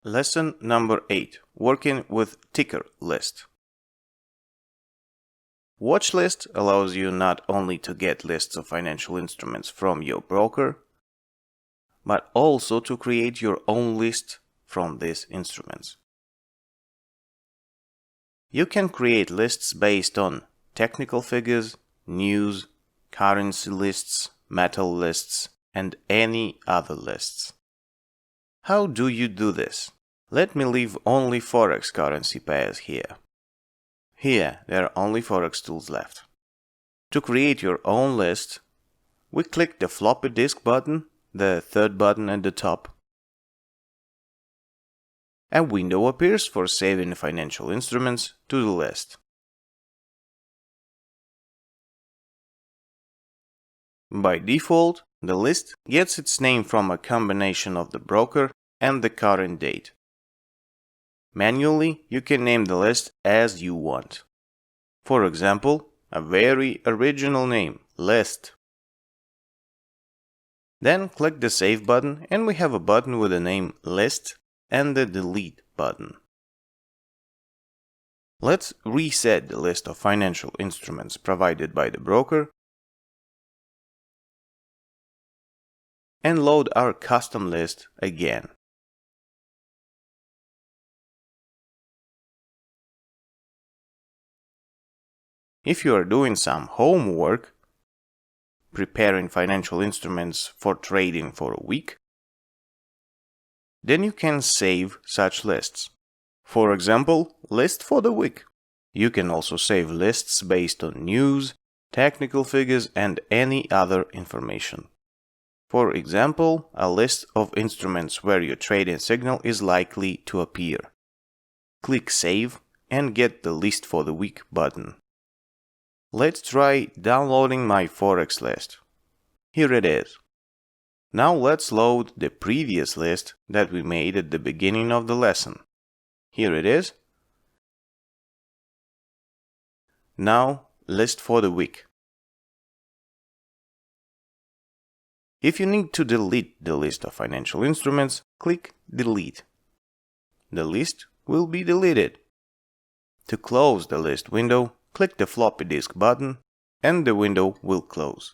Lesson number 8. Working with ticker list. Watch list allows you not only to get lists of financial instruments from your broker, but also to create your own list from these instruments. You can create lists based on technical figures, news, currency lists, metal lists, and any other lists. How do you do this? Let me leave only Forex currency pairs here. Here, there are only Forex tools left. To create your own list, we click the floppy disk button, the third button at the top. A window appears for saving financial instruments to the list. By default, the list gets its name from a combination of the broker and the current date. Manually, you can name the list as you want. For example, a very original name, list. Then click the Save button and we have a button with the name List and the Delete button. Let's reset the list of financial instruments provided by the broker and load our custom list again. If you are doing some homework, preparing financial instruments for trading for a week, then you can save such lists. For example, list for the week. You can also save lists based on news, technical figures, and any other information. For example, a list of instruments where your trading signal is likely to appear. Click Save and get the List for the Week button. Let's try downloading my Forex list. Here it is. Now let's load the previous list that we made at the beginning of the lesson. Here it is. Now, list for the week. If you need to delete the list of financial instruments, click Delete. The list will be deleted. To close the list window, click the floppy disk button and the window will close.